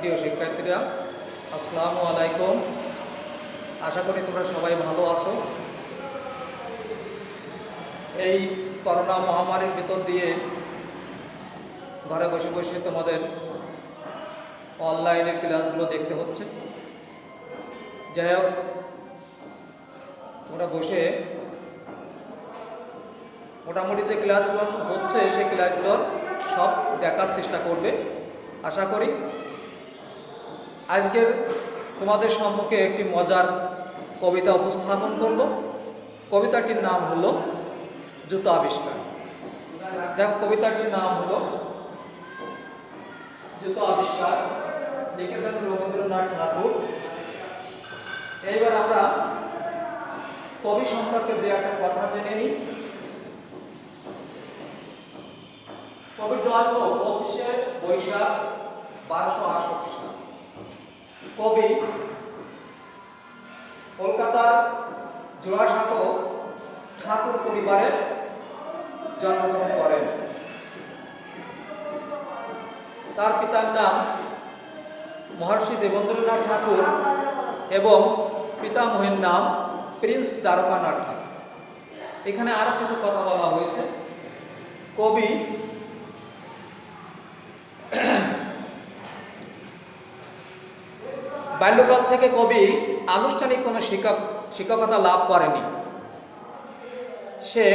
প্রিয় শিক্ষার্থীরা, আসসালামু আলাইকুম। আশা করি তোমরা সবাই ভালো আছো। এই করোনা মহামারীর ভিতর দিয়ে ঘরে বসে বসে তোমাদের অনলাইনের ক্লাসগুলো দেখতে হচ্ছে। যাই হোক, তোমরা বসে মোটামুটি যে ক্লাসগুলো হচ্ছে সেই ক্লাসগুলোর সব দেখার চেষ্টা করবে। আশা করি আজকের তোমাদের সম্মুখে একটি মজার কবিতা উপস্থাপন করব। কবিতাটির নাম হলো জুতো আবিষ্কার। দেখো, কবিতাটির নাম হলো জুতো আবিষ্কার, লিখেছেন রবীন্দ্রনাথ ঠাকুর। এইবার আমরা কবি সম্পর্কে দু একটা কথা জেনে নিই। কবির জন্ম 25শে বৈশাখ 1268 সাল। কবি কলকাতার জোড়াসাঁকো ঠাকুর পরিবারে জন্মগ্রহণ করেন। তার পিতার নাম মহর্ষি দেবেন্দ্রনাথ ঠাকুর এবং পিতামহের নাম প্রিন্স দ্বারকানাথ ঠাকুর। এখানে আরো কিছু কথা বলা হয়েছে। কবি বাল্যকাল থেকে কবি আনুষ্ঠানিক কোনো শিক্ষকতা লাভ করেনি। সে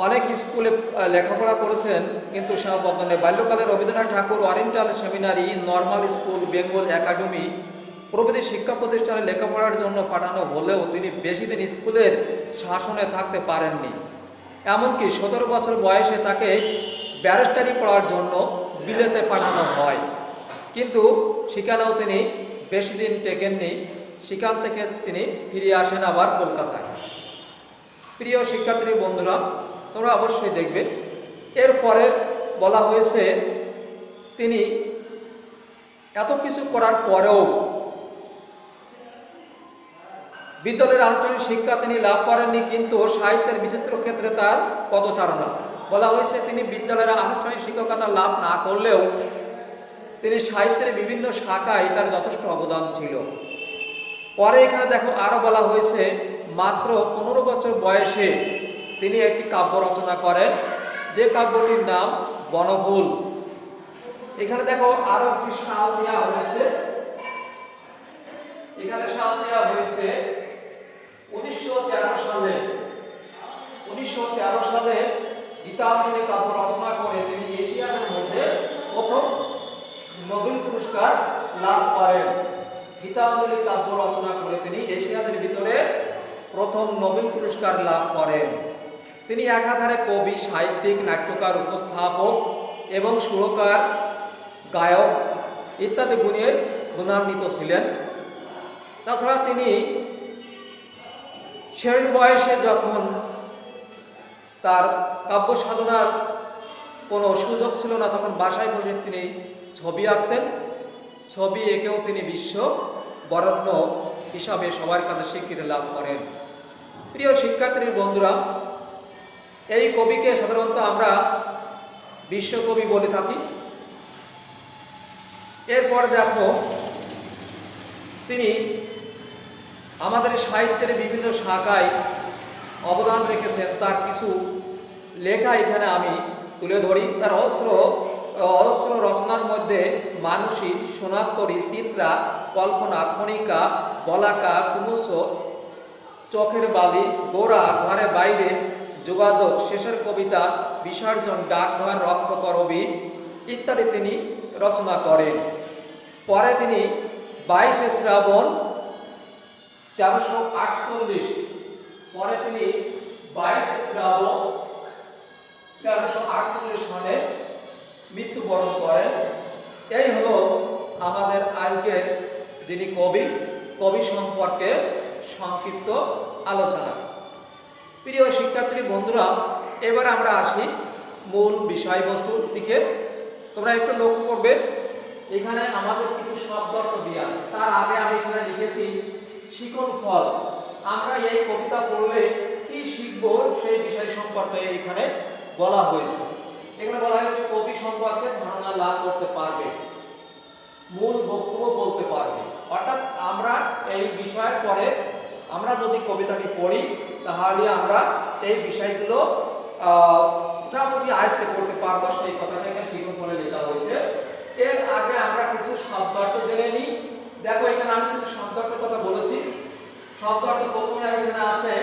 অনেক স্কুলে লেখাপড়া করেছেন, কিন্তু সীমাবদ্ধ নেই। বাল্যকালে Rabindranath Thakur oriental seminary, normal school, Bengal academy প্রভৃতি শিক্ষা প্রতিষ্ঠানে লেখাপড়ার জন্য পাঠানো হলেও তিনি বেশি দিন স্কুলের শাসনে থাকতে পারেননি। এমনকি 17 বছর বয়সে তাকে ব্যারিস্টারি পড়ার জন্য বিলেতে পাঠানো হয়, কিন্তু সেখানেও তিনি বেশি দিন টেকেননি। সেখান থেকে তিনি ফিরে আসেন আবার কলকাতায়। প্রিয় শিক্ষার্থী বন্ধুরা, তোমরা অবশ্যই দেখবে এরপরে বলা হয়েছে তিনি এত কিছু করার পরেও বিদ্যালয়ের আনুষ্ঠানিক শিক্ষা তিনি লাভ করেননি, কিন্তু সাহিত্যের বিচিত্র ক্ষেত্রে তার পদচারণা। বলা হয়েছে তিনি বিদ্যালয়ের আনুষ্ঠানিক শিক্ষকতা লাভ না করলেও তিনি সাহিত্যের বিভিন্ন শাখায় তার যথেষ্ট অবদান ছিল। পরে এখানে দেখো আরো বলা হয়েছে মাত্র 15 বছর বয়সে তিনি একটি কাব্য রচনা করেন, যে কাব্যটির নাম বনফুল। এখানে দেখো আরো একটি সাল দেওয়া হয়েছে। এখানে সাল দেওয়া হয়েছে 1913 সালে। 1913 সালে গীতাঞ্জলি কাব্য রচনা করে তিনি এশিয়াদের মধ্যে প্রথম নোবেল পুরস্কার লাভ করেন। গীতাঞ্জলি কাব্য রচনা করে তিনি এশিয়াদের ভিতরে প্রথম নোবেল পুরস্কার লাভ করেন। তিনি একাধারে কবি, সাহিত্যিক, নাট্যকার, উপস্থাপক এবং সুরকার, গায়ক ইত্যাদি গুণের গুণান্বিত ছিলেন। তাছাড়া তিনি শেষ বয়সে যখন তার কাব্য সাধনার কোনো সুযোগ ছিল না, তখন বাসায় বসে তিনি ছবি আঁকতেন। ছবি এঁকেও তিনি বিশ্ব বরেণ্য হিসাবে সবার কাছে স্বীকৃতি লাভ করেন। প্রিয় শিক্ষার্থী বন্ধুরা, এই কবিকে সাধারণত আমরা বিশ্বকবি বলে থাকি। এরপর দেখো তিনি আমাদের সাহিত্যের বিভিন্ন শাখায় অবদান রেখেছেন। তার কিছু লেখা এখানে আমি তুলে ধরি। তার অজস্র রচনার মধ্যে মানসী, সোনাত্তরী, চিত্রা, কল্পনা, খনিকা, বলাকা, কুমুস, চোখের বালি, গোড়া, ঘরে বাইরে, যোগাযোগ, শেষের কবিতা, বিসর্জন, ডাকঘর, রক্তকরবী ইত্যাদি তিনি রচনা করেন। পরে তিনি 22শে শ্রাবণ 1348 পরে তিনি 22শে শ্রাবণ 1348 সালে মৃত্যুবরণ করেন। এই হলো আমাদের আজকের যিনি কবি সম্পর্কে সংক্ষিপ্ত আলোচনা। প্রিয় শিক্ষার্থী বন্ধুরা, এবার আমরা আসি মূল বিষয়বস্তুর দিকে। তোমরা একটু লক্ষ্য করবে, এখানে আমাদের কিছু শব্দার্থ দিয়ে আছে। তার আগে আমি এখানে লিখেছি শিকল ফল। আমরা এই কবিতা পড়লে কি শিখব সেই বিষয় সম্পর্কে এখানে বলা হয়েছে। এখানে বলা হয়েছে কবি সম্পর্কে ধারণা লাভ করতে পারবে। মূল বক্তব্য বলতে পারবে। অর্থাৎ আমরা এই বিষয়ের পরে আমরা যদি কবিতাটি পড়ি তাহলে আমরা এই বিষয়গুলো মোটামুটি আয়ত্ত করতে পারবো, সেই কথাটা এখানে শিরোফলে লেখা হয়েছে। এর আগে আমরা কিছু শব্দার্থ জেনে নিই। দেখো এখানে আমি কিছু শব্দার্থের কথা বলেছি। শব্দার্থ প্রথমে এখানে আছে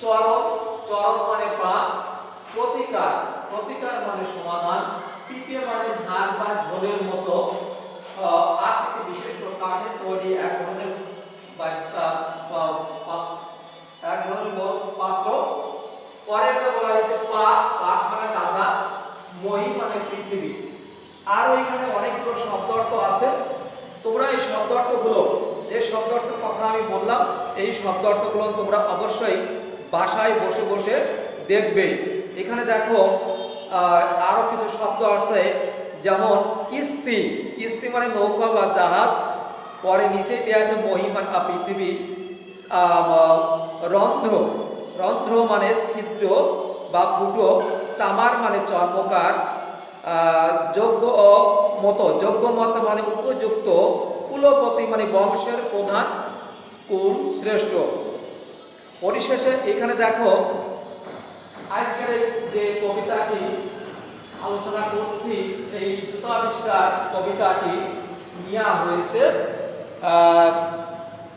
চরম, চরম মানে পা, প্রতিকার, প্রতিকার মানে সমাধান, পিপে মানে ধান বা ঢোলের মতো আকৃতি বিশিষ্ট কাঠের তৈরি এক ধরনের পাত্র। পরে বলা হয়েছে পা, পাট মানে দাদা, মহি মানে পৃথিবী। আর এখানে অনেকগুলো শব্দ অর্থ আছে। তোমরা এই শব্দ অর্থগুলো, যে শব্দ অর্থের কথা আমি বললাম, এই শব্দ অর্থগুলো তোমরা অবশ্যই বাসায় বসে বসে দেখবে। এখানে দেখো আরো কিছু শব্দ আছে, যেমন কিস্তি, কিস্তি মানে নৌকা বা জাহাজ। পরে নিচে দেওয়া আছে মহিমান পৃথিবী। রন্ধ্র, রন্ধ্র মানে ছিদ্র বা ফুটো। চামার মানে চর্মকার। যোগ্য মত, যোগ্য মত মানে উপযুক্ত। কুলপতি মানে বংশের প্রধান, কুল শ্রেষ্ঠ। পরিশেষে এখানে দেখো আজকের যে কবিতাটি আলোচনা করছি, এই জুতা আবিষ্কার কবিতাটি নেওয়া হয়েছে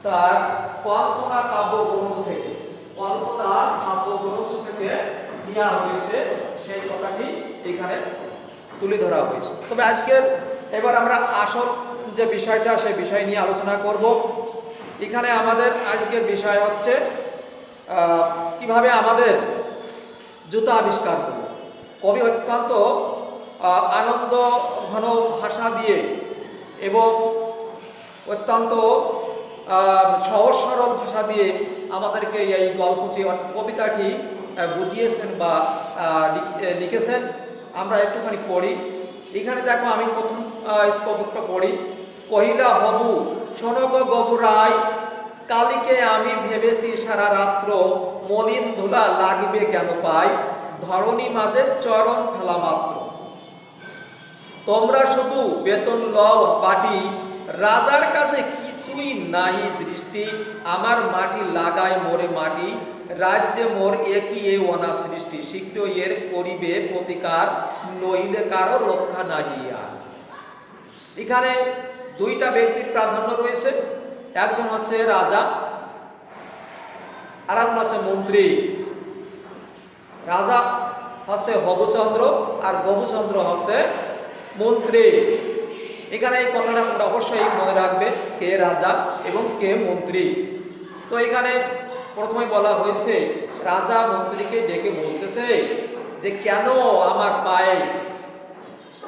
তার কল্পনা কাব্যগ্রন্থ থেকে, কল্পনা কাব্যগ্রন্থ থেকে নেওয়া হয়েছে, সেই কথাটি এখানে তুলে ধরা হয়েছে। তবে আজকের এবার আমরা আসল যে বিষয়টা, সেই বিষয় নিয়ে আলোচনা করব। এখানে আমাদের আজকের বিষয় হচ্ছে কিভাবে আমাদের জুতা আবিষ্কার করব। কবি অত্যন্ত আনন্দ ঘন ভাষা দিয়ে এবং অত্যন্ত সহজ সরল ভাষা দিয়ে আমাদেরকে এই গল্পটি অর্থাৎ কবিতাটি বুঝিয়েছেন বা লিখেছেন। আমরা একটুখানি পড়ি। এখানে দেখো আমি প্রথম স্তবকটা পড়ি। কহিলা হবু শোনগ গবু রায়, কালিকে আমি ভেবেছি সারা রাত্র, মলিন ধুলা লাগবে কেন পাই, ধরণী মাঝে চরণ ফেলা মাত্র। তোমরা শুধু বেতন লও বাটি, রাজার কাছে কিছুই নাহি দৃষ্টি, আমার মাটি লাগায় মোরে মাটি, রাজ্যে মোর একই এ অনা সৃষ্টি, শীঘ্র এর করিবে প্রতিকার, নইলে কারো রক্ষা নাহি আর। এখানে দুইটা ব্যক্তির প্রাধান্য রয়েছে। একজন হচ্ছে রাজা, আর একজন হচ্ছে মন্ত্রী। রাজা হচ্ছে হবুচন্দ্র আর গবুচন্দ্র হচ্ছে মন্ত্রী। এখানে এই কথাটা তোমরা অবশ্যই মনে রাখবে, কে রাজা এবং কে মন্ত্রী। তো এখানে প্রথমে বলা হয়েছে রাজা মন্ত্রীকে ডেকে বলতেছে যে কেন আমার পায়ে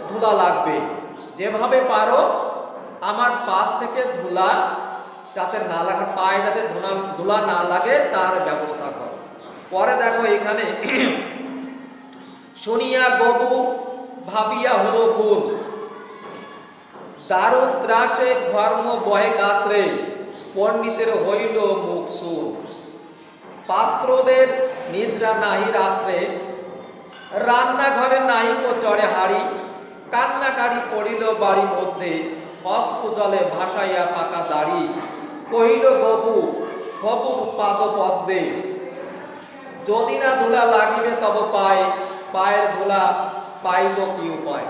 ধুলা লাগবে, যেভাবে পারো আমার পা থেকে ধুলা যাতে না লাগে, পায়ে যাতে ধুলা না লাগে তার ব্যবস্থা করো। পরে দেখো এখানে শুনিয়া গবু ভাবিয়া হলো গুণ, দারুণ ত্রাসে ঘর্ম বহে গাত্রে, পণ্ডিতের হইল মুখ সুর, পাত্রদের নিদ্রা নাহি রাত্রে, রান্নাঘরে নাহিক চড়ে হাড়ি, কান্নাকারি পড়িল বাড়ি মধ্যে, অস্পজলে ভাসাইয়া পাকা দাড়ি, কহিল গবু গবুর পাদ পদ্মে, যদি না ধুলা লাগিবে তব পায়ে, পায়ের ধুলা পাইব কি উপায়।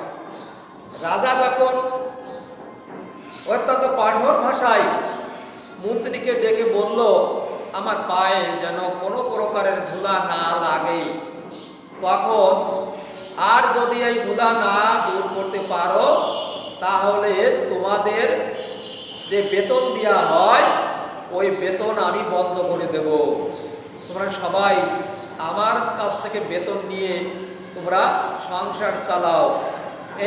রাজা যখন অত্যন্ত কঠোর ভাষায় মন্ত্রীকে ডেকে বলল আমার পায়ে যেন কোনো প্রকারের ধুলা না লাগে, তখন আর যদি এই ধুলা না দূর করতে পারো তাহলে তোমাদের যে বেতন দেওয়া হয় ওই বেতন আমি বন্ধ করে দেব। তোমরা সবাই আমার কাছ থেকে বেতন নিয়ে তোমরা সংসার চালাও।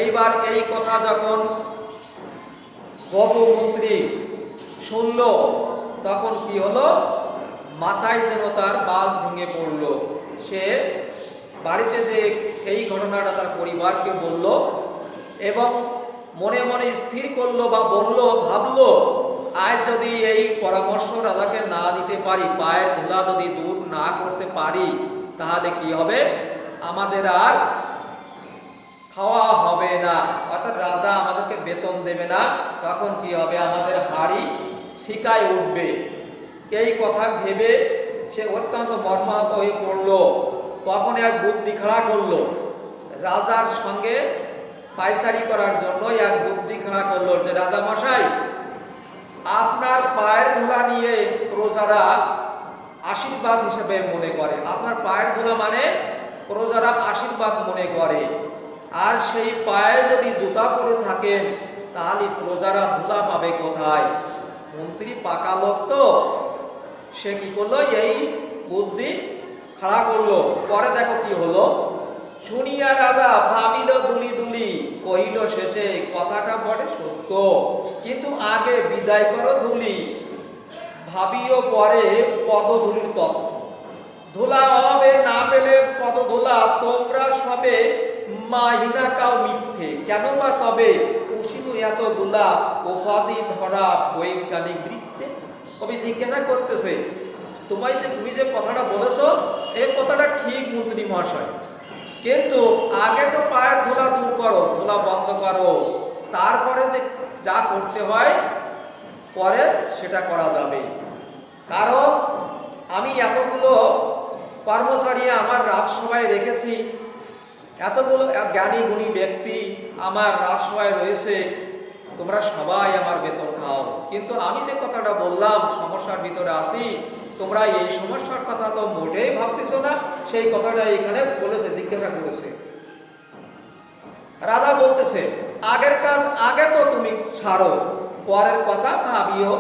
এইবার এই কথা যখন গবু মন্ত্রী শুনল তখন কি হলো, মাথায় যেন তার বাজ ভেঙে পড়ল। সে বাড়িতে যে এই ঘটনাটা তার পরিবারকে বলল এবং মনে মনে স্থির করলো বা বলল, ভাবলো আজ যদি এই পরামর্শ রাজাকে না দিতে পারি, পায়ের ধুলা যদি দূর না করতে পারি, তাহলে কি হবে, আমাদের আর খাওয়া হবে হবে না, অর্থাৎ রাজা আমাদেরকে বেতন দেবে না, তখন কি হবে, আমাদের হাড়ি শিকায় উঠবে। এই কথা ভেবে সে অত্যন্ত মর্মাহত হয়ে পড়ল। তখন এক বুদ্ধি খাড়া করলো, রাজার সঙ্গে পায়চারি করার জন্য এক বুদ্ধি খাড়া করলো যে রাজা মশাই, আপনার পায়ের ধুলা নিয়ে প্রজারা আশীর্বাদ হিসেবে মনে করে, আপনার পায়ের ধুলা মানে প্রজারা আশীর্বাদ মনে করে, আর সেই পায়ে যদি জুতা পরে থাকেন তাহলে প্রজারা ধুলা পাবে কোথায়? মন্ত্রী পাকা লোক তো, সে কি করলো, এই বুদ্ধি খাড়া করলো। পরে দেখো কি হলো, শুনিয়া রাজা ভাবিল দুলি দুলি, কহিল শেষে কথাটা বটে সত্য, কিন্তু আগে বিদায় করো ধুলি, ভাবিও পরে পদধূলির তথ্য, ধুলা হবে না পেলে পদধূলা, তোমরা সবে মাহিনা কাও মিথ্যে, কেন বা তবে কুশিনু এত দুলা, উপাধি ধরা বৈজ্ঞানিক বৃত্তে। কবি জিজ্ঞাসা করতেছে, তুমি যে কথাটা বলেছো এই কথাটা ঠিক মন্ত্রী মহাশয়, কিন্তু আগে তো পায়ের ধুলা দূর করো, ধুলা বন্ধ করো, তারপরে যে যা করতে হয় পরে সেটা করা যাবে। কারণ আমি এতগুলো কর্মচারী আমার রাজসভায় রেখেছি, এতগুলো জ্ঞানী গুণী ব্যক্তি আমার রাজসভায় রয়েছে, তোমরা সবাই আমার বেতন খাও, কিন্তু আমি যে কথাটা বললাম সমস্যার ভিতরে আছি, তোমরা এই সমস্যার কথা তো মোটেই ভাবতেছো না, সেই কথাটা এখানে বলেছে, জিজ্ঞাসা করেছে। রাজা বলতেছে, আগের কাজ আগে তো তুমি ছাড়ো, পরের কথা ভাবিও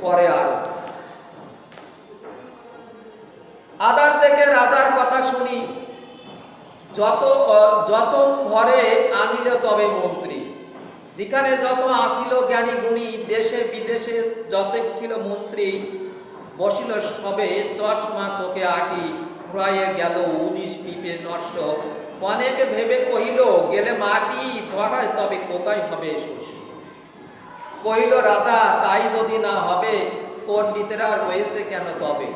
পরে আরো। আদার থেকে রাজার কথা শুনি, যতন ভরে আনিল তবে মন্ত্রী, যেখানে যত আসিল জ্ঞানী গুণী, দেশে বিদেশে যতেক ছিল মন্ত্রী, বসিল সবে চশমা চোখে আটি, ঘুরাইয়ে গেল 19 পিপে নষ্ট, অনেকে ভেবে কহিল গেলে মাটি ধরায় তবে কোথায় হবে শস্য। কহিল রাজা, তাই যদি না হবে পণ্ডিতেরা রয়েছে কেন তবে।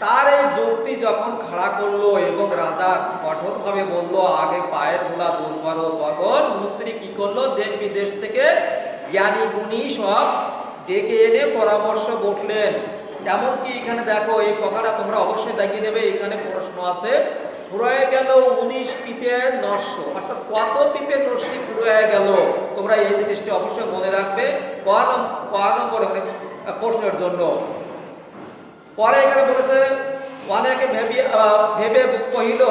তার এই যুক্তি যখন খাড়া করলো এবং রাজা কঠোরভাবে বলল আগে পায়ের ধুলা দূর করো, তখন মন্ত্রী কি করলো, দেশ বিদেশ থেকে জ্ঞানী গুণী সব ডেকে এনে পরামর্শ বসলেন। এমনকি এখানে দেখো, এই কথাটা তোমরা অবশ্যই দেখিয়ে দেবে, এখানে প্রশ্ন আছে, পুরোয় গেল 19 পিপে নস্য, অর্থাৎ কত পিপে নস্যি পুরোয় গেল, তোমরা এই জিনিসটি অবশ্যই মনে রাখবে ক নম্বর প্রশ্নের জন্য। পরে এখানে বলেছে অনেকে ভেবে কহিল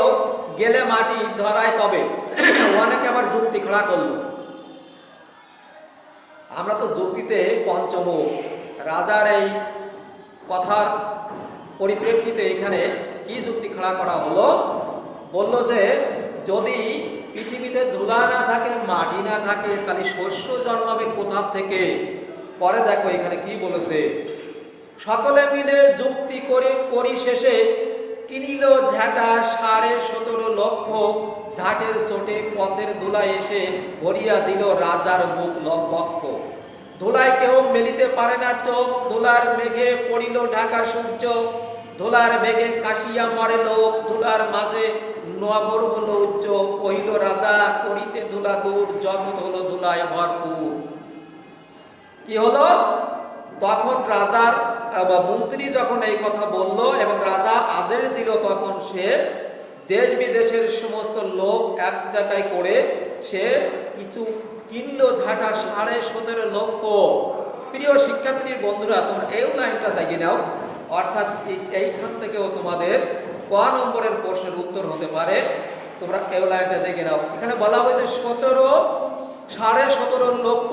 গেলে মাটি ধরায় তবে, অনেকে আবার যুক্তি খাড়া করলো। আমরা তো যুক্তিতে পঞ্চমুখ, রাজার এই কথার পরিপ্রেক্ষিতে এখানে কি যুক্তি খাড়া করা হলো, বলল যে যদি পৃথিবীতে ধুলা না থাকে, মাটি না থাকে, তাহলে শস্য জন্মাবে কোথা থেকে। পরে দেখো এখানে কি বলেছে, সকলে মিলে যুক্তি করি শেষে কিনিল ঝাঁটা 17.5 লক্ষ, ঝাঁটের চোটে পথের ধুলা এসে ভরিয়া দিল রাজার মুখ বক্ষ, ধুলায় কেউ মেলিতে পারে না চোখ, ধুলার মেঘে পড়িল ঢাকা সূর্য, ধুলার বেগে কাশিয়া মরে লোক, ধুলার মাঝে নগর হলো উচ্চ, কহিল রাজা করিতে ধুলা দূর, জগৎ হলো ধুলায় ভরপুর। কি হলো, তখন রাজার মন্ত্রী যখন এই কথা বলল এবং রাজা আদেশ দিল, তখন সে দেশ বিদেশের সমস্ত লোক এক জায়গায় করে সে কিছু কিনলো ঝাঁটা 17.5 লক্ষ। প্রিয় শিক্ষার্থীর বন্ধুরা, তোমরা এই লাইনটা দেখে নাও, অর্থাৎ এইখান থেকেও তোমাদের ক নম্বরের প্রশ্নের উত্তর হতে পারে, তোমরা এই লাইনটা দেখে নাও। এখানে বলা হয়েছে 17.5 লক্ষ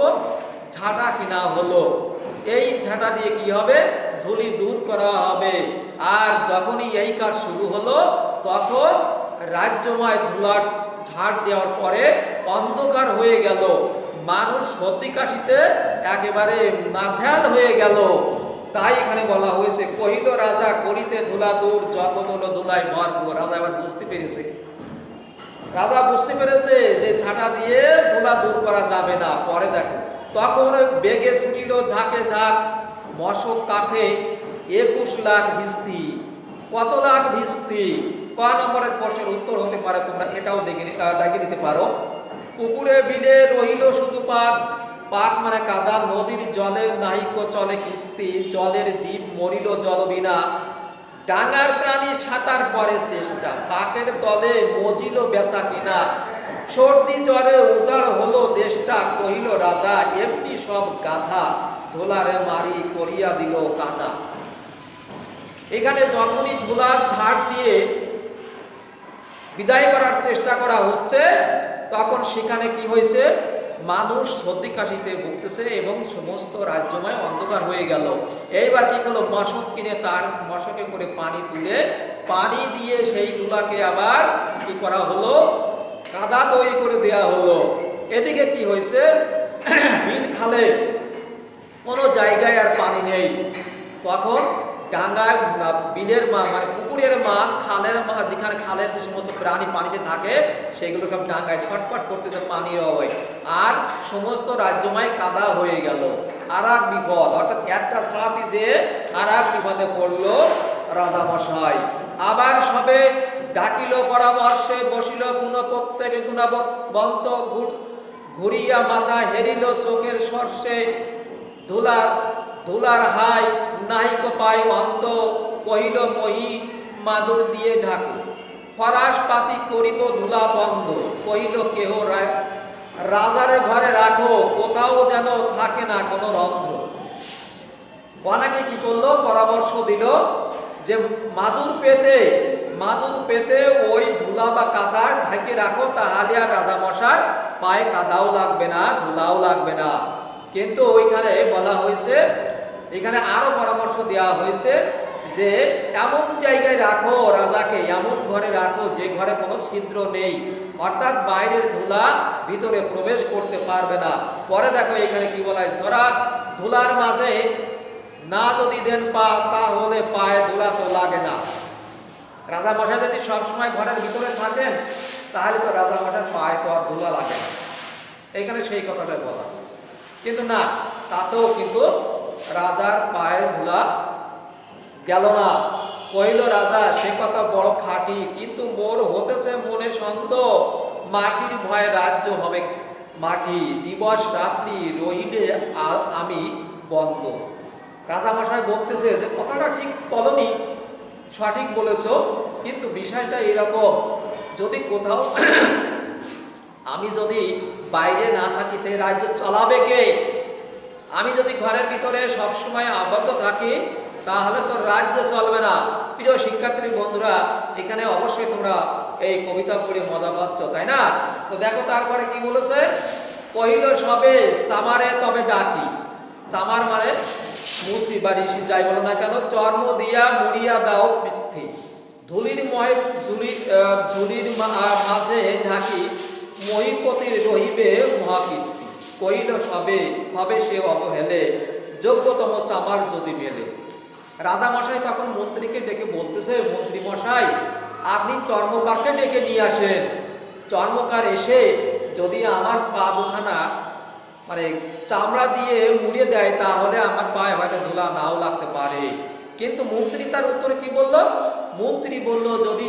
ঝাঁটা কিনা হলো, এই ঝাঁটা দিয়ে কি হবে, ধুলি দূর করা হবে। আর যখনই এই কাজ শুরু হলো, তখন রাজ্যময় ধুলার ঝাড় দেওয়ার পরে অন্ধকার হয়ে গেল, মানুষ সর্দি কাশিতে একেবারে নাঝাল হয়ে গেল। তাই এখানে বলা হয়েছে কহিল রাজা করিতে ধুলা দূর, জগৎ হলো ধুলায় ভরপুর। রাজা এবার বুঝতে পেরেছে যে ঝাঁটা দিয়ে ধুলা দূর করা যাবে না। পরে দেখো, তখন বেগে ছুটিল ঝাঁকে ঝাঁক, মশক কাফে 21 লাখ ভিস্তি। কত লাখ ভিস্তি? ক নম্বরের প্রশ্নের উত্তর হতে পারে, তোমরা এটাও দেখে নিতে পারো। পুকুরে বিলে রহিল শুধু পাক, পাক মানে কাদা, নদীর জলে নাহিক চলে কিস্তি, জলের জীব মরিল জল বিনা, ডাঙার প্রাণী সাঁতার পরে চেষ্টা, পাকের তলে মজিল বেচা কিনা, সর্দি জ্বরে উজাড় হলো দেশটা, কহিল রাজা এমনি সব গাধা, ধোলারে মারি করিয়া দিল কাটা। এখানে যখনই ধুলার ঝাড় দিয়ে বিদায় করার চেষ্টা করা হচ্ছে, তখন সেখানে কি হয়েছে, মানুষ সর্দি কাশিতে ভুগতেছে এবং সমস্ত রাজ্যময় অন্ধকার হয়ে গেল। এইবার কি হলো, মশক কিনে তার মশকে করে পানি তুলে পানি দিয়ে সেই ধুলাকে আবার কি করা হলো, কাদা তৈরি করে দেয়া হলো। এদিকে কি হয়েছে, বিল খালে কোনো জায়গায় আর পানি নেই, তখন ডাঙ্গায় বিলের মানে পুকুরের মাছ, খালের মাছ, যেখানে খালের যে সমস্ত প্রাণী পানিতে থাকে সেগুলো সব ডাঙ্গায় ছটফট করতেছে পানি হয়, আর সমস্ত রাজ্যময় কাদা হয়ে গেল। আর এক বিপদ, অর্থাৎ একটা ছাড়াতে যে আর এক বিপদে পড়লো রাজামশাই। আবার সবে ডাকিল পরামর্শে, বসিল পুনঃ প্রত্যেকে গুণবন্ত, ঘুরিয়া মাথা হেরিল চোখের সর্ষে, ধুলার হাই নাহিক পায় অন্ত, কহিল মহি মাদুর দিয়ে ঢাকু, ফরাস পাতি করিব ধুলা বন্ধ, কহিল কেহ রাজারে ঘরে রাখো, কোথাও যেন থাকে না কোনো রন্ধ্র। অনেকে কি করলো, পরামর্শ দিল যে মাদুর পেতে ওই ধুলা বা কাদা ঢাকে রাখো, তাহলে আর রাজামশার পায়ে কাদাও লাগবে না, ধুলাও লাগবে না। কিন্তু ওইখানে বলা হয়েছে, এখানে আরো পরামর্শ দেওয়া হয়েছে যে এমন জায়গায় রাখো রাজাকে, এমন ঘরে রাখো যে ঘরে কোনো ছিদ্র নেই, অর্থাৎ বাইরের ধুলা ভিতরে প্রবেশ করতে পারবে না। পরে দেখো এখানে কি বলা হয়, ধরা ধুলার মাঝে না যদি দেন পা, তাহলে পায়ে ধুলা তো লাগে না। রাজামশাই যদি সবসময় ঘরের ভিতরে থাকেন তাহলে তো রাজামশাইয়ের পায়ে তো আর ধুলা লাগে না, এখানে সেই কথাটা বলা হয়েছে। কিন্তু না, তাতেও কিন্তু রাজার পায়ের ধুলা গেল না। কইল রাজা সে কথা বড় খাঁটি, কিন্তু মোর হতেছে মনে সন্দেহ, মাটির ভয়ে রাজ্য হবে মাটি, দিবস রাত্রি রহিলে আমি বন্ধ। রাজামশাই বলতেছে যে কথাটা ঠিক বলনি, সঠিক বলেছ, কিন্তু বিষয়টা এরকম, যদি কোথাও আমি যদি বাইরে না থাকি তে রাজ্য চালাবে কে? আমি যদি ঘরের ভিতরে সবসময় আবদ্ধ থাকি তাহলে তো রাজ্য চলবে না। প্রিয় শিক্ষার্থী বন্ধুরা, এখানে অবশ্যই তোমরা এই কবিতা পড়ে মজা পাচ্ছ, তাই না? তো দেখো তারপরে কি বলেছে, কহিল সবে চামারে তবে ডাকি, চামার মানে মুচি বা ঋষি যাই বলো না কেন, চর্ম দিয়া মুড়িয়া দাও বৃদ্ধি, ধুলির ঝুলির মাঝে ঢাকি, মহিপতির রহিবে মহাকীর্তি, কহিল সবে হবে সে অবহেলে, যোগ্যতম চামার যদি মেলে। রাজামশাই তখন মন্ত্রীকে ডেকে বলতেছে, মন্ত্রী মশাই আপনি চর্মকারকে ডেকে নিয়ে আসেন, চর্মকার এসে যদি আমার পা দুখানা মানে চামড়া দিয়ে মুড়িয়ে দেয় তাহলে আমার পায়ে হয়তো ধুলা নাও লাগতে পারে। কিন্তু মন্ত্রী তার উত্তরে কি বলল, মন্ত্রী বলল যদি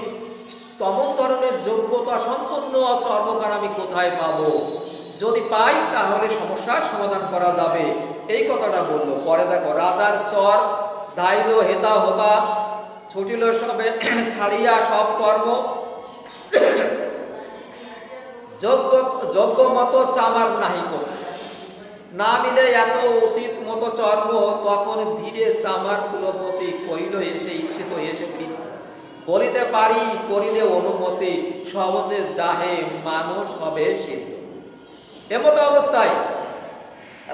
তেমন ধরনের যোগ্যতা সম্পন্ন চর্মকার আমি কোথায় পাবো, যদি পাই তাহলে সমস্যার সমাধান করা যাবে, এই কথাটা বললো। পরে দেখো রাজার চর ধাইল হেতা হোতা, ছুটিল সবে ছাড়িয়া সব কর্ম, যোগ্য মতো চামার নাহি কোথা, না মিলে এত উচিত মতো চর্ম, তখন ধীরে চামার কুলপতি কইল এসে ঈর্ষিত এসে বৃদ্ধ, বলিতে পারি করিলে অনুমতি, সহজে যাহে মানুষ হবে সিদ্ধ। এমত অবস্থায়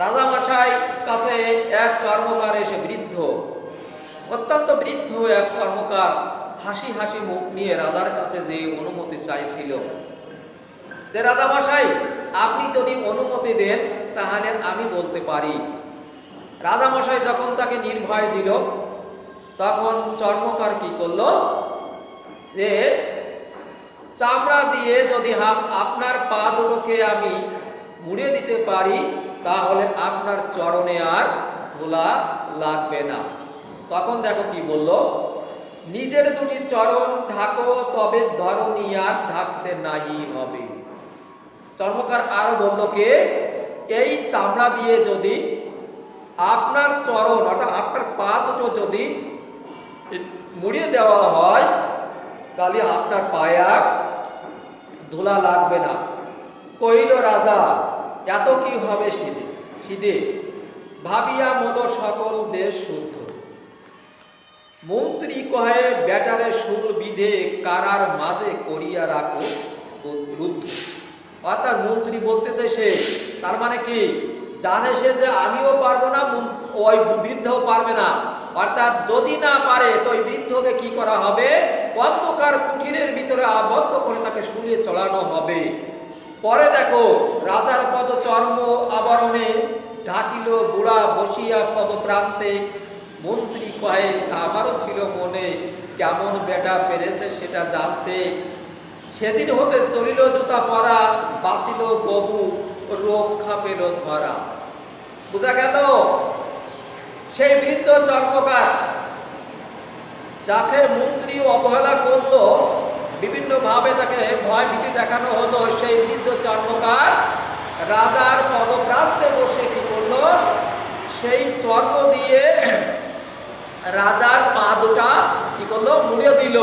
রাজামশাই কাছে এক চর্মকার এসে বৃদ্ধ, অত্যন্ত বৃদ্ধ এক চর্মকার হাসি হাসি মুখ নিয়ে রাজার কাছে যে অনুমতি চাইছিল, যে রাজামশাই আপনি যদি অনুমতি দেন তাহলে আমি বলতে পারি। রাজামশাই যখন তাকে নির্ভয় দিল, তখন চর্মকার কি করলো, যে চামড়া দিয়ে যদি আপনার পা দুটোকে আমি মুড়িয়ে দিতে পারি তাহলে আপনার চরণে আর ধুলা লাগবে না। তখন দেখো কি বলল, নিজের দুটি চরণ ঢাকো তবে ধরণী আর ঢাকতে নাই হবে। চর্মকার আরো বলল কি, এই চামড়া দিয়ে যদি আপনার চরণ অর্থাৎ আপনার পা দুটো যদি মুড়িয়ে দেওয়া হয় তাহলে আপনার পায়ে আর ধুলা লাগবে না। কহিল রাজা, এত কি হবে সিধে, ভাবিয়া মন সকল দেশ শুদ্ধ। মন্ত্রী কহে, ব্যাটারে শুল বিধে কারার মাঝে করিয়া রাখো রুদ্ধ। অর্থাৎ মন্ত্রী বলতে চাইছে, তার মানে কি, জানে সে যে আমিও পারবো না, ওই বৃদ্ধও পারবে না। অর্থাৎ যদি না পারে তো ওই বৃদ্ধকে কি করা হবে, অন্ধকার কুঠিরের ভিতরে আবদ্ধ করে তাকে শুলিয়ে চড়ানো হবে। পরে দেখো, রাজার পদ চর্ম আবরণে ঢাকিল বুড়া বসিয়া পদপ্রান্তে। মন্ত্রী কহে, আমারও ছিল মনে, কেমন বেটা পেরেছে সেটা জানতে। সেদিন হতে চলিল জুতা পরা, বাঁচিল গবু, রক্ষা পেল ধরা। বোঝা গেল সেই বৃদ্ধ চর্মকার যাকে মন্ত্রী অবহেলা করলো, বিভিন্ন ভাবে তাকে ভয় ভীতি দেখানো হলো, সেই বৃদ্ধ চর্মকার রাজার পদপ্রান্তে বসে কি করলো, সেই চর্ম দিয়ে রাজার পা দুটা কি করলো, মুড়িয়ে দিল।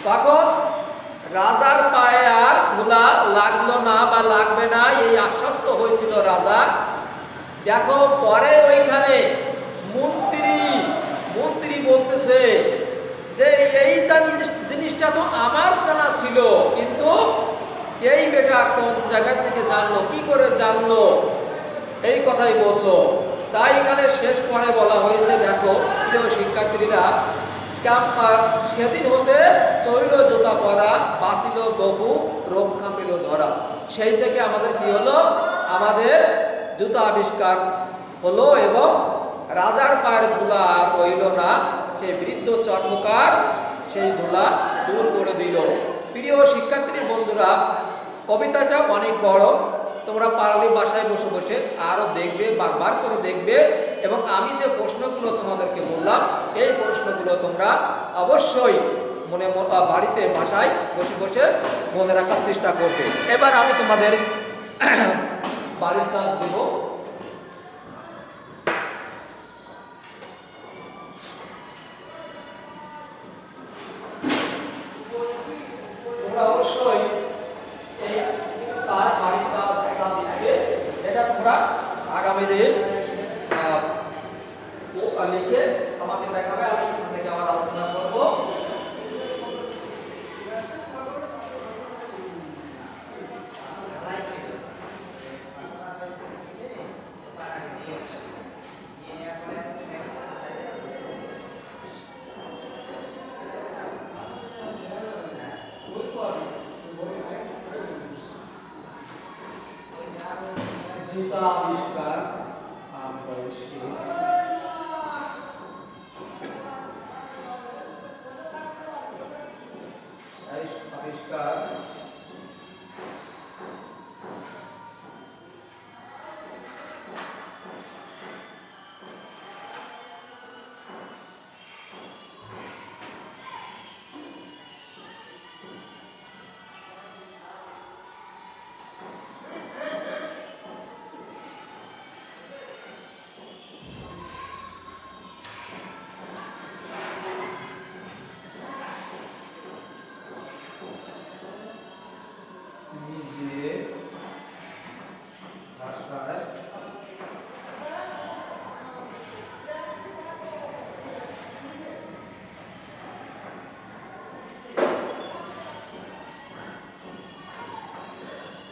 তখন রাজার পায়ে আর ধুলা লাগলো না বা লাগবে না, এই আশ্বস্ত হয়েছিল রাজা। দেখো পরে ওইখানে মন্ত্রী বলতেছে যে এই জিনিসটা তো আমার জানা ছিল, কিন্তু এই বেটা কোন জায়গা থেকে জানলো, কি করে জানলো, এই কথাই বললো। তাই এখানে শেষ পরে বলা হয়েছে, দেখো প্রিয় শিক্ষার্থীরা, সেদিন হতে চলিল জুতা পরা, বাঁচিল গবু, রক্ষা পেল ধরা। সেই থেকে আমাদের কি হলো, আমাদের জুতা আবিষ্কার হলো এবং রাজার পায়ের ধুলা আর রইল না। সেই বৃদ্ধ চর্মকার সেই ধুলা দূর করে দিল। প্রিয় শিক্ষার্থী বন্ধুরা, কবিতাটা অনেক বড়, তোমরা পারলে বাসায় বসে বসে আরো দেখবে, বারবার করে দেখবে, এবং আমি যে প্রশ্নগুলো তোমাদেরকে বললাম এই প্রশ্নগুলো তোমরা অবশ্যই বাড়িতে বাসায় বসে বসে মনে রাখার চেষ্টা করবে। এবার আমি তোমাদের বাড়ির কাজ দেব। তোমরা অবশ্যই এই বাড়ির কাজটা দিচ্ছে, এটা তোমরা আগামী দিন লিখে আমাকে দেখাবে, আমি এখান থেকে আবার আলোচনা করবো। জুতা আবিষ্কার আবিষ্কার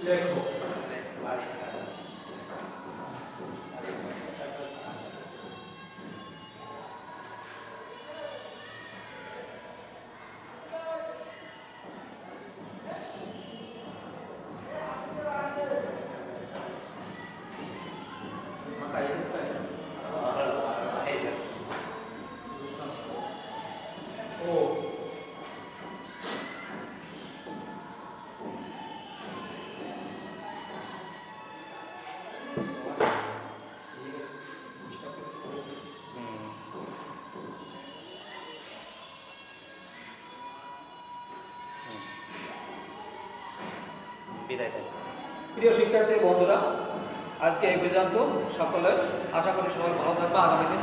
লেখো। বিদায় দেন। প্রিয় শিক্ষার্থী বন্ধুরা, আজকে এই পর্যন্ত। সকলে আশা করি সবাই ভালো থাকবে, আগামী দিন